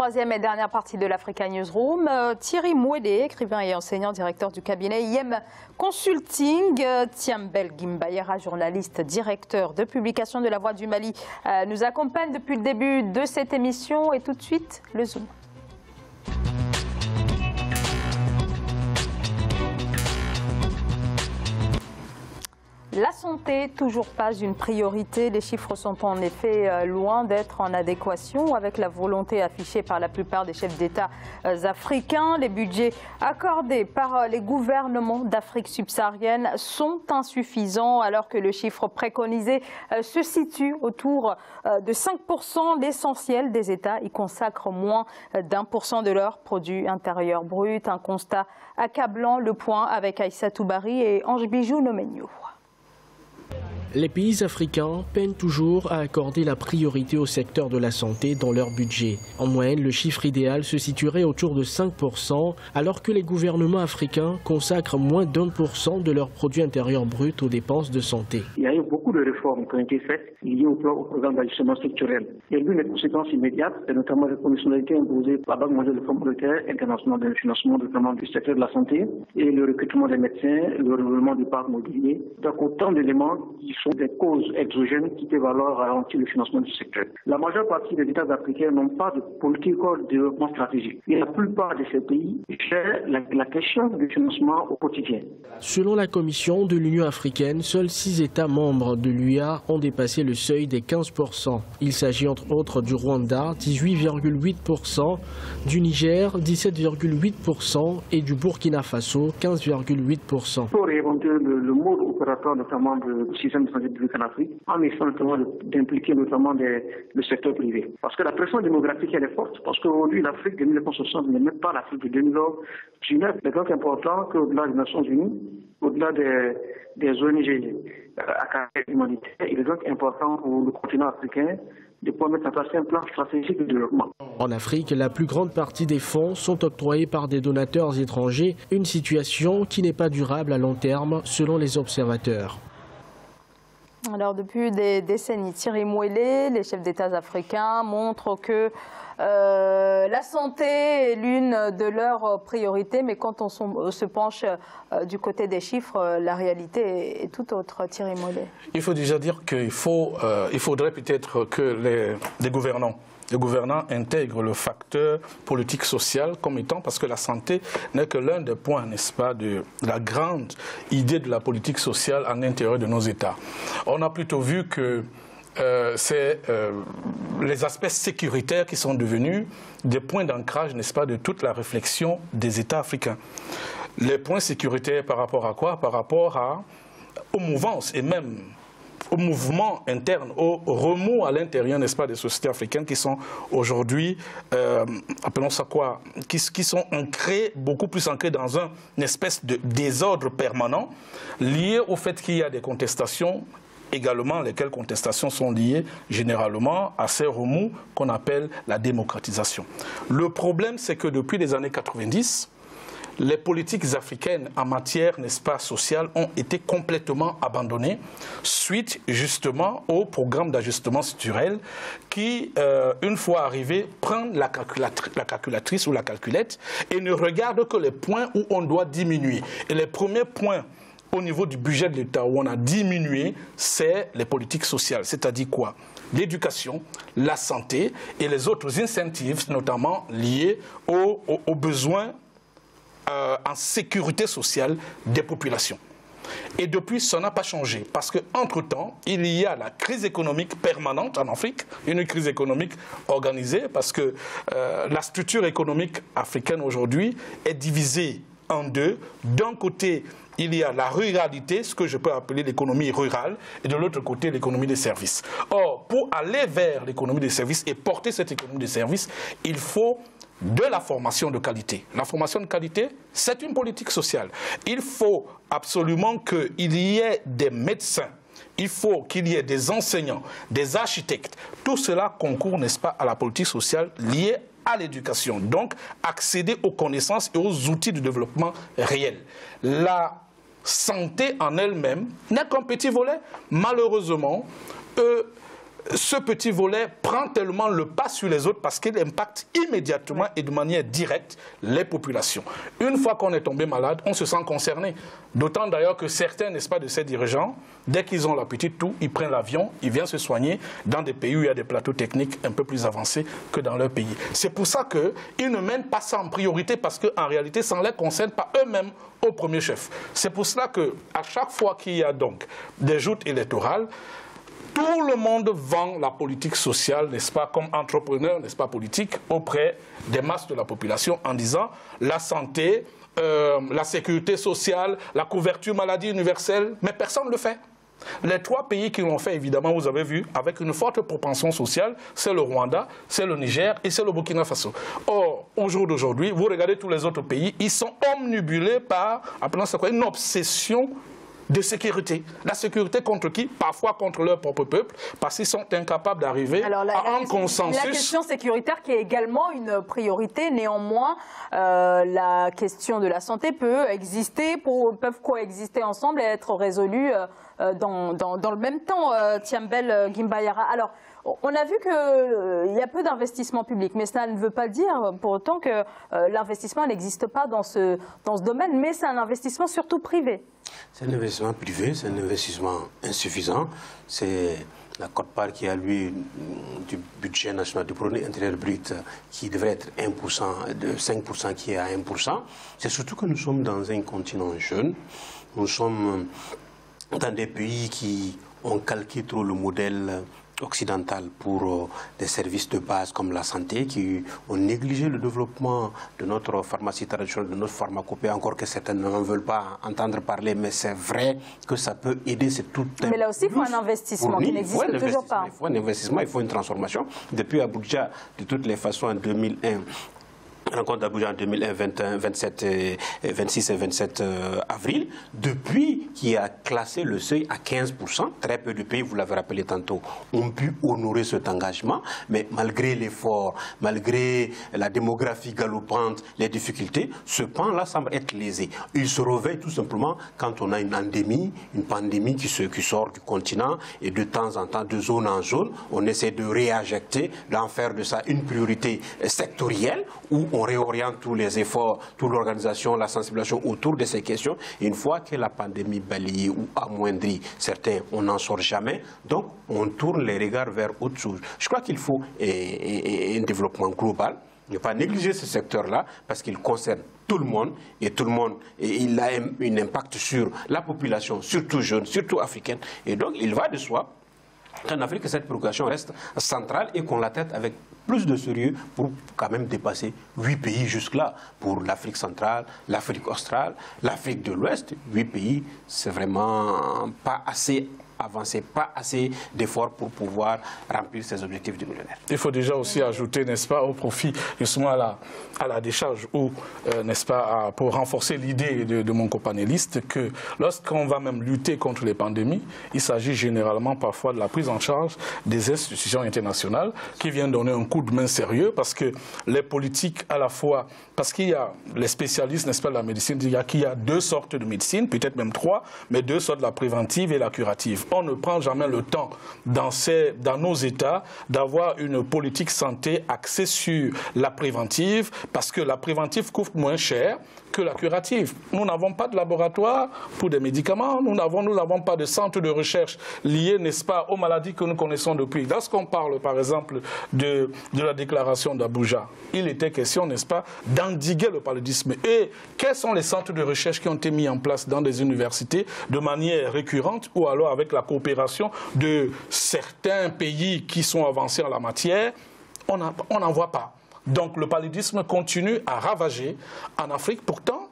troisième et dernière partie de l'Africa Newsroom. Thierry Mouélé, écrivain et enseignant, directeur du cabinet IM Consulting. Thiambel Gimbayera, journaliste, directeur de publication de La Voix du Mali, nous accompagne depuis le début de cette émission. Et tout de suite, le Zoom. La santé, toujours pas une priorité. Les chiffres sont en effet loin d'être en adéquation avec la volonté affichée par la plupart des chefs d'État africains. Les budgets accordés par les gouvernements d'Afrique subsaharienne sont insuffisants alors que le chiffre préconisé se situe autour de 5%. L'essentiel des États y consacrent moins d'1% de leur produit intérieur brut. Un constat accablant. Le point avec Aïssatou Bari et Ange Bijou Nomenio. Les pays africains peinent toujours à accorder la priorité au secteur de la santé dans leur budget. En moyenne, le chiffre idéal se situerait autour de 5%, alors que les gouvernements africains consacrent moins d'1% de leur produit intérieur brut aux dépenses de santé. Il y a eu beaucoup de réformes qui ont été faites liées au programme d'ajustement structurel. Il y a eu des conséquences immédiates, et notamment les conditionnalités imposées par la Banque mondiale du Fonds monétaire international de financement notamment du secteur de la santé et le recrutement des médecins, le renouvellement du parc mobilier. Donc autant d'éléments qui sont des causes exogènes qui peuvent alors ralentir le financement du secteur. La majeure partie des États africains n'ont pas de politique de développement stratégique. Et la plupart de ces pays gèrent la question du financement au quotidien. Selon la Commission de l'Union africaine, seuls 6 États membres de l'UA ont dépassé le seuil des 15%. Il s'agit entre autres du Rwanda, 18,8%, du Niger, 17,8% et du Burkina Faso, 15,8%. Pour réinventer le mode opératoire notamment du système de santé publique en Afrique, en essayant notamment d'impliquer notamment le secteur privé. Parce que la pression démographique elle est forte, parce qu'aujourd'hui l'Afrique de 1960 n'est même pas l'Afrique de 2019. C'est donc important qu'au-delà des Nations Unies, au-delà des ONG à caractère humanitaire, il est donc important pour le continent africain de pouvoir mettre en place un plan stratégique de développement. En Afrique, la plus grande partie des fonds sont octroyés par des donateurs étrangers, une situation qui n'est pas durable à long terme selon les observateurs. Alors depuis des décennies, Thierry Mouélé, les chefs d'État africains montrent que la santé est l'une de leurs priorités, mais quand on se penche du côté des chiffres, la réalité est tout autre. Thierry Mouélé. Il faut déjà dire qu'il faudrait peut-être que les gouvernants intègrent le facteur politique-social comme étant, parce que la santé n'est que l'un des points, n'est-ce pas, de la grande idée de la politique sociale à l'intérieur de nos États. On a plutôt vu que c'est les aspects sécuritaires qui sont devenus des points d'ancrage, n'est-ce pas, de toute la réflexion des États africains. Les points sécuritaires par rapport à quoi? Par rapport aux mouvances et même au mouvement interne, au remous à l'intérieur, n'est-ce pas, des sociétés africaines qui sont aujourd'hui, appelons ça quoi, qui sont ancrées, beaucoup plus ancrées dans une espèce de désordre permanent, lié au fait qu'il y a des contestations, également lesquelles contestations sont liées généralement à ces remous qu'on appelle la démocratisation. Le problème, c'est que depuis les années 90, les politiques africaines en matière, n'est-ce pas, sociale ont été complètement abandonnées suite justement au programme d'ajustement structurel qui, une fois arrivé, prend la calculatrice ou la calculette et ne regarde que les points où on doit diminuer. Et les premiers points au niveau du budget de l'État où on a diminué, c'est les politiques sociales. C'est-à-dire quoi? L'éducation, la santé et les autres incentives, notamment liés aux besoins en sécurité sociale des populations. Et depuis, ça n'a pas changé, parce qu'entre-temps, il y a la crise économique permanente en Afrique, une crise économique organisée, parce que la structure économique africaine aujourd'hui est divisée en deux. D'un côté, il y a la ruralité, ce que je peux appeler l'économie rurale, et de l'autre côté, l'économie des services. Or, pour aller vers l'économie des services et porter cette économie des services, il faut de la formation de qualité. La formation de qualité, c'est une politique sociale. Il faut absolument qu'il y ait des médecins, il faut qu'il y ait des enseignants, des architectes. Tout cela concourt, n'est-ce pas, à la politique sociale liée à l'éducation. Donc, accéder aux connaissances et aux outils de développement réels. La santé en elle-même n'est qu'un petit volet. Malheureusement, ce petit volet prend tellement le pas sur les autres parce qu'il impacte immédiatement et de manière directe les populations. Une fois qu'on est tombé malade, on se sent concerné. D'autant d'ailleurs que certains, n'est-ce pas, de ces dirigeants, dès qu'ils ont la petite toux, ils prennent l'avion, ils viennent se soigner dans des pays où il y a des plateaux techniques un peu plus avancés que dans leur pays. C'est pour ça qu'ils ne mènent pas ça en priorité parce qu'en réalité, ça ne les concerne pas eux-mêmes au premier chef. C'est pour cela qu'à chaque fois qu'il y a donc des joutes électorales, tout le monde vend la politique sociale, n'est-ce pas, comme entrepreneur, n'est-ce pas, politique, auprès des masses de la population en disant la santé, la sécurité sociale, la couverture maladie universelle, mais personne ne le fait. Les 3 pays qui l'ont fait, évidemment, vous avez vu, avec une forte propension sociale, c'est le Rwanda, c'est le Niger et c'est le Burkina Faso. Or, au jour d'aujourd'hui, vous regardez tous les autres pays, ils sont omnibulés par, appelons ça quoi, une obsession de sécurité. La sécurité contre qui? Parfois contre leur propre peuple, parce qu'ils sont incapables d'arriver à un consensus. La question sécuritaire qui est également une priorité, néanmoins, la question de la santé peut exister, peuvent coexister ensemble et être résolues dans le même temps, Thiambel Gimbayara. Alors, on a vu qu'il y a peu d'investissement public, mais cela ne veut pas dire pour autant que l'investissement n'existe pas dans ce domaine, mais c'est un investissement surtout privé. C'est un investissement privé, c'est un investissement insuffisant. C'est la quote-part qui a, lui, du budget national du produit intérieur brut qui devrait être 1%, de 5% qui est à 1%. C'est surtout que nous sommes dans un continent jeune. Nous sommes dans des pays qui ont calqué trop le modèle occidentale pour des services de base comme la santé, qui ont négligé le développement de notre pharmacie traditionnelle, de notre pharmacopée, encore que certains n'en veulent pas entendre parler, mais c'est vrai que ça peut aider, c'est tout un... Mais là aussi, il faut un investissement qui n'existe toujours pas. Il faut un investissement, il faut une transformation. Depuis Abuja, de toutes les façons, en 2001, rencontre d'Abuja en 2001, 26 et 27 avril, depuis qui a classé le seuil à 15%, très peu de pays, vous l'avez rappelé tantôt, ont pu honorer cet engagement, mais malgré l'effort, malgré la démographie galopante, les difficultés, ce pan-là semble être lésé. Il se réveille tout simplement quand on a une endémie, une pandémie qui sort du continent et de temps en temps, de zone en zone, on essaie de réinjecter, d'en faire de ça une priorité sectorielle où on réoriente tous les efforts, toute l'organisation, la sensibilisation autour de ces questions. Et une fois que la pandémie balayée ou amoindrie, certains, on n'en sort jamais. Donc, on tourne les regards vers autre chose. Je crois qu'il faut un développement global. Ne pas négliger ce secteur-là parce qu'il concerne tout le monde et tout le monde, et il a un impact sur la population, surtout jeune, surtout africaine. Et donc, il va de soi qu'en Afrique, cette préoccupation reste centrale et qu'on la traite avec plus de sérieux pour quand même dépasser 8 pays jusque-là. Pour l'Afrique centrale, l'Afrique australe, l'Afrique de l'Ouest, 8 pays, c'est vraiment pas assez avancé, pas assez d'efforts pour pouvoir remplir ces objectifs du millénaire. Il faut déjà aussi ajouter, n'est-ce pas, au profit justement à la décharge ou, n'est-ce pas, pour renforcer l'idée de mon copanéliste que lorsqu'on va même lutter contre les pandémies, il s'agit généralement parfois de la prise en charge des institutions internationales qui viennent donner un coup de main sérieux parce que les politiques à la fois, parce qu'il y a les spécialistes, n'est-ce pas, de la médecine, il y a 2 sortes de médecine, peut-être même 3, mais 2 sortes, la préventive et la curative. On ne prend jamais le temps dans nos États d'avoir une politique santé axée sur la préventive parce que la préventive coûte moins cher que la curative. Nous n'avons pas de laboratoire pour des médicaments, nous n'avons pas de centre de recherche lié, n'est-ce pas, aux maladies que nous connaissons depuis. Lorsqu'on parle, par exemple, de la déclaration d'Abuja, il était question, n'est-ce pas, d'endiguer le paludisme. Et quels sont les centres de recherche qui ont été mis en place dans des universités de manière récurrente ou alors avec la coopération de certains pays qui sont avancés en la matière? On n'en voit pas. Donc le paludisme continue à ravager en Afrique. Pourtant,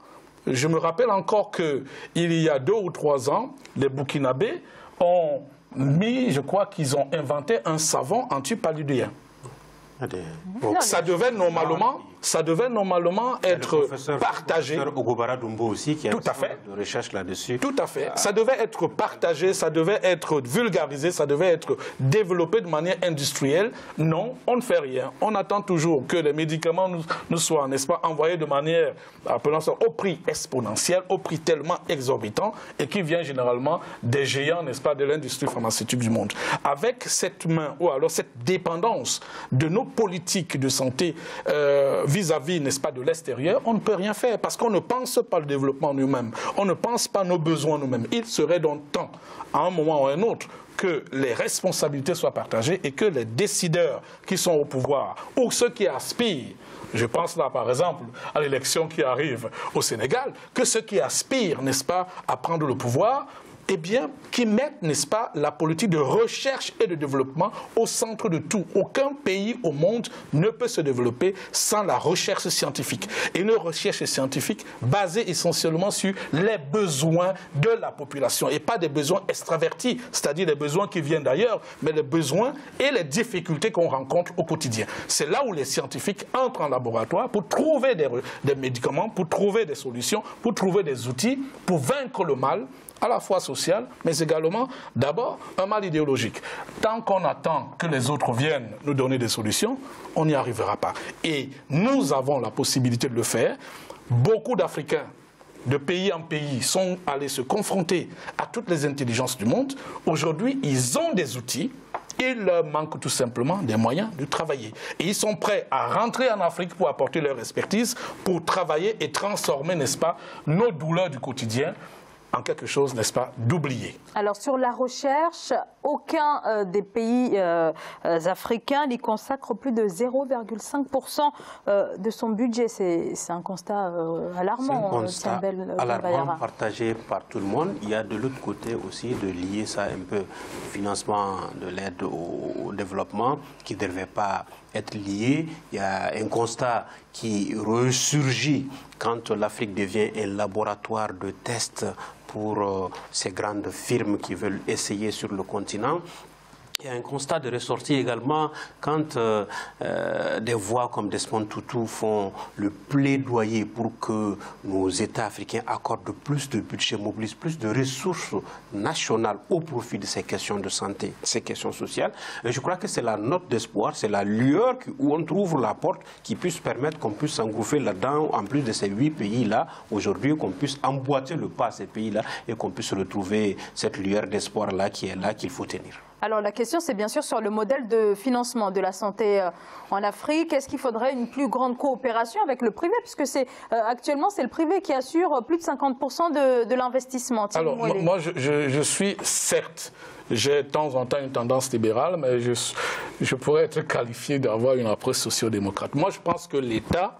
je me rappelle encore qu'il y a 2 ou 3 ans, les Burkinabés ont mis, je crois qu'ils ont inventé un savon antipaludien. Donc ça devait normalement ça devait normalement être partagé. Le professeur Ogobara Dumbo aussi, qui a de recherche là-dessus. Tout à fait. Ça devait être partagé, ça devait être vulgarisé, ça devait être développé de manière industrielle. Non, on ne fait rien. On attend toujours que les médicaments nous soient, n'est-ce pas, envoyés de manière, appelons ça, au prix exponentiel, au prix tellement exorbitant, et qui vient généralement des géants, n'est-ce pas, de l'industrie pharmaceutique du monde. Avec cette main, ou alors cette dépendance de nos politiques de santé vis-à-vis, n'est-ce pas, de l'extérieur, on ne peut rien faire parce qu'on ne pense pas le développement nous-mêmes, on ne pense pas nos besoins nous-mêmes. Il serait donc temps, à un moment ou à un autre, que les responsabilités soient partagées et que les décideurs qui sont au pouvoir ou ceux qui aspirent, je pense là par exemple à l'élection qui arrive au Sénégal, que ceux qui aspirent, n'est-ce pas, à prendre le pouvoir, eh bien, qui mettent, n'est-ce pas, la politique de recherche et de développement au centre de tout. Aucun pays au monde ne peut se développer sans la recherche scientifique. Et une recherche scientifique basée essentiellement sur les besoins de la population et pas des besoins extravertis, c'est-à-dire des besoins qui viennent d'ailleurs, mais les besoins et les difficultés qu'on rencontre au quotidien. C'est là où les scientifiques entrent en laboratoire pour trouver des médicaments, pour trouver des solutions, pour trouver des outils, pour vaincre le mal, à la fois social, mais également, d'abord, un mal idéologique. Tant qu'on attend que les autres viennent nous donner des solutions, on n'y arrivera pas. Et nous avons la possibilité de le faire. Beaucoup d'Africains, de pays en pays, sont allés se confronter à toutes les intelligences du monde. Aujourd'hui, ils ont des outils. Il leur manque tout simplement des moyens de travailler. Et ils sont prêts à rentrer en Afrique pour apporter leur expertise, pour travailler et transformer, n'est-ce pas, nos douleurs du quotidien en quelque chose, n'est-ce pas, d'oublié. Alors sur la recherche, aucun des pays africains n'y consacre plus de 0,5% de son budget. C'est un constat alarmant. C'est un constat alarmant partagé par tout le monde. Il y a de l'autre côté aussi de lier ça un peu au financement de l'aide au développement qui ne devait pas être lié. Il y a un constat qui ressurgit quand l'Afrique devient un laboratoire de tests pour ces grandes firmes qui veulent essayer sur le continent. Il y a un constat de ressortie également quand des voix comme Desmond Tutu font le plaidoyer pour que nos États africains accordent plus de budget, mobilisent plus de ressources nationales au profit de ces questions de santé, ces questions sociales. Et je crois que c'est la note d'espoir, c'est la lueur où on trouve la porte qui puisse permettre qu'on puisse s'engouffrer là-dedans, en plus de ces 8 pays-là, aujourd'hui, qu'on puisse emboîter le pas à ces pays-là et qu'on puisse retrouver cette lueur d'espoir-là qui est là, qu'il faut tenir. Alors la question, c'est bien sûr sur le modèle de financement de la santé en Afrique. Est-ce qu'il faudrait une plus grande coopération avec le privé? Puisque actuellement, c'est le privé qui assure plus de 50% de l'investissement. Alors, moi, je suis, certes, j'ai de temps en temps une tendance libérale, mais je pourrais être qualifié d'avoir une approche sociodémocrate. Moi, je pense que l'État,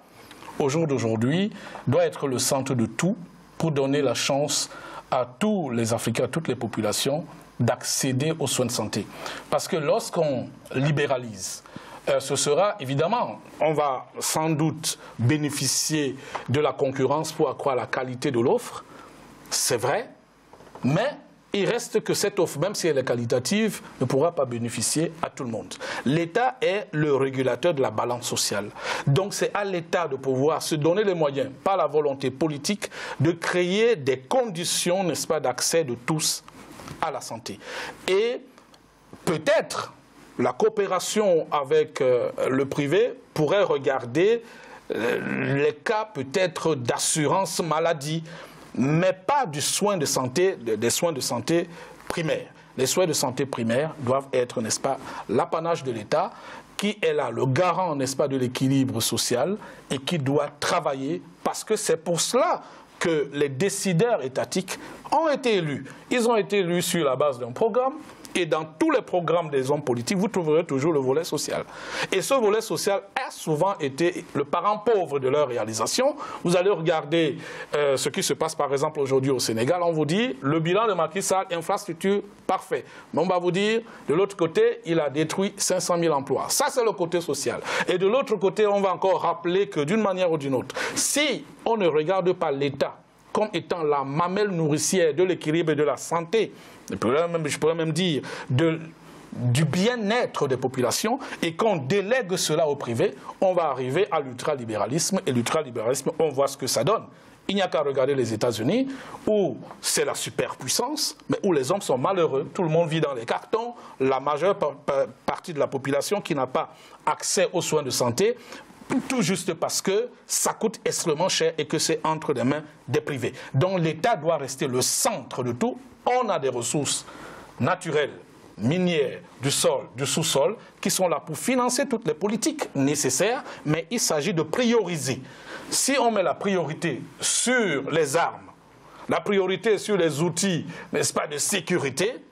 au jour d'aujourd'hui, doit être le centre de tout pour donner la chance à tous les Africains, à toutes les populations, d'accéder aux soins de santé. Parce que lorsqu'on libéralise, ce sera évidemment, on va sans doute bénéficier de la concurrence pour accroître la qualité de l'offre, c'est vrai, mais il reste que cette offre, même si elle est qualitative, ne pourra pas bénéficier à tout le monde. L'État est le régulateur de la balance sociale. Donc c'est à l'État de pouvoir se donner les moyens, par la volonté politique, de créer des conditions, n'est-ce pas, d'accès de tous à la santé. Et peut-être la coopération avec le privé pourrait regarder les cas peut-être d'assurance maladie, mais pas du soin de santé, des soins de santé primaires. Les soins de santé primaires doivent être, n'est-ce pas, l'apanage de l'État qui est là, le garant, n'est-ce pas, de l'équilibre social et qui doit travailler parce que c'est pour cela que les décideurs étatiques ont été élus. Ils ont été élus sur la base d'un programme et dans tous les programmes des hommes politiques, vous trouverez toujours le volet social. Et ce volet social a souvent été le parent pauvre de leur réalisation. Vous allez regarder ce qui se passe par exemple aujourd'hui au Sénégal. On vous dit, le bilan de Macky Sall, infrastructure, parfait. Mais on va vous dire, de l'autre côté, il a détruit 500 000 emplois. Ça, c'est le côté social. Et de l'autre côté, on va encore rappeler que d'une manière ou d'une autre, si on ne regarde pas l'État comme étant la mamelle nourricière de l'équilibre et de la santé, je pourrais même dire de du bien-être des populations et qu'on délègue cela au privé, on va arriver à l'ultralibéralisme. Et l'ultralibéralisme, on voit ce que ça donne. Il n'y a qu'à regarder les États-Unis, où c'est la superpuissance, mais où les hommes sont malheureux. Tout le monde vit dans les cartons. La majeure partie de la population qui n'a pas accès aux soins de santé, tout juste parce que ça coûte extrêmement cher et que c'est entre les mains des privés. Donc l'État doit rester le centre de tout. On a des ressources naturelles, minières, du sol, du sous-sol, qui sont là pour financer toutes les politiques nécessaires, mais il s'agit de prioriser. Si on met la priorité sur les armes, la priorité sur les outils, n'est-ce pas, de sécurité,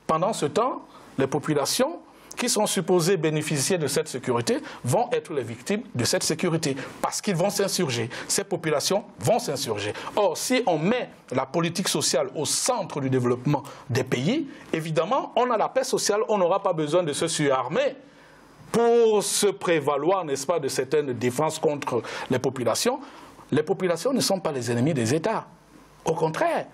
pendant ce temps, les populations qui sont supposées bénéficier de cette sécurité vont être les victimes de cette sécurité parce qu'ils vont s'insurger. Ces populations vont s'insurger. Or, si on met la politique sociale au centre du développement des pays, évidemment, on a la paix sociale, on n'aura pas besoin de se surarmer pour se prévaloir, n'est-ce pas, de certaines défenses contre les populations. Les populations ne sont pas les ennemis des États. Au contraire,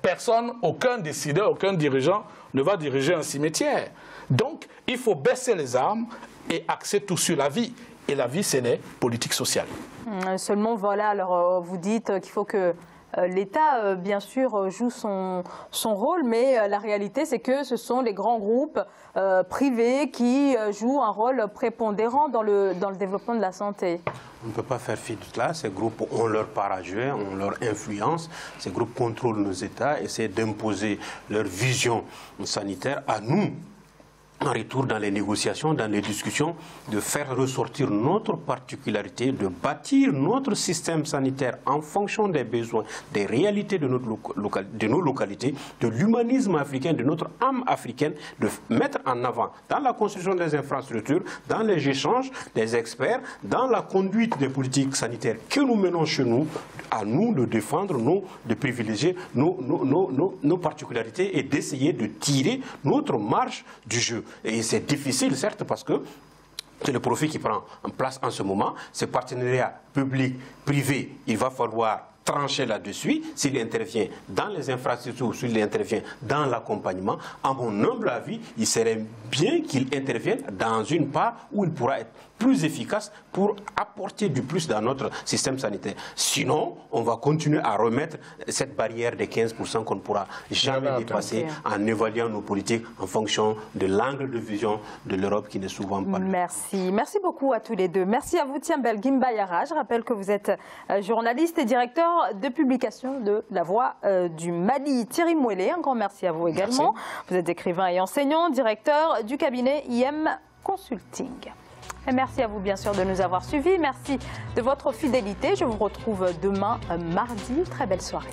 personne, aucun décideur, aucun dirigeant ne va diriger un cimetière. Donc, il faut baisser les armes et axer tout sur la vie. Et la vie, c'est les politiques sociales. Seulement, voilà, alors vous dites qu'il faut que l'État, bien sûr, joue son rôle, mais la réalité, c'est que ce sont les grands groupes privés qui jouent un rôle prépondérant dans le développement de la santé. On ne peut pas faire fi de cela. Ces groupes ont leur part à jouer, ont leur influence. Ces groupes contrôlent nos États, essaient d'imposer leur vision sanitaire à nous. En retour, dans les négociations, dans les discussions, de faire ressortir notre particularité, de bâtir notre système sanitaire en fonction des besoins, des réalités de nos localités, de l'humanisme africain, de notre âme africaine, de mettre en avant dans la construction des infrastructures, dans les échanges des experts, dans la conduite des politiques sanitaires que nous menons chez nous, à nous de défendre, de privilégier nos particularités et d'essayer de tirer notre marge du jeu. Et c'est difficile, certes, parce que c'est le profit qui prend en place en ce moment. Ces partenariats public-privé, il va falloir trancher là-dessus. S'il intervient dans les infrastructures, s'il intervient dans l'accompagnement, à mon humble avis, il serait bien qu'il intervienne dans une part où il pourra être plus efficace pour apporter du plus dans notre système sanitaire. Sinon, on va continuer à remettre cette barrière de 15% qu'on ne pourra jamais dépasser en évaluant nos politiques en fonction de l'angle de vision de l'Europe qui n'est souvent pas le. Merci. Merci beaucoup à tous les deux. Merci à vous, Tiambel Gimbayara. Je rappelle que vous êtes journaliste et directeur de publication de La Voix du Mali. Thierry Mouelé, un grand merci à vous également. Merci. Vous êtes écrivain et enseignant, directeur du cabinet IM Consulting. Et merci à vous, bien sûr, de nous avoir suivis. Merci de votre fidélité. Je vous retrouve demain, mardi. Très belle soirée.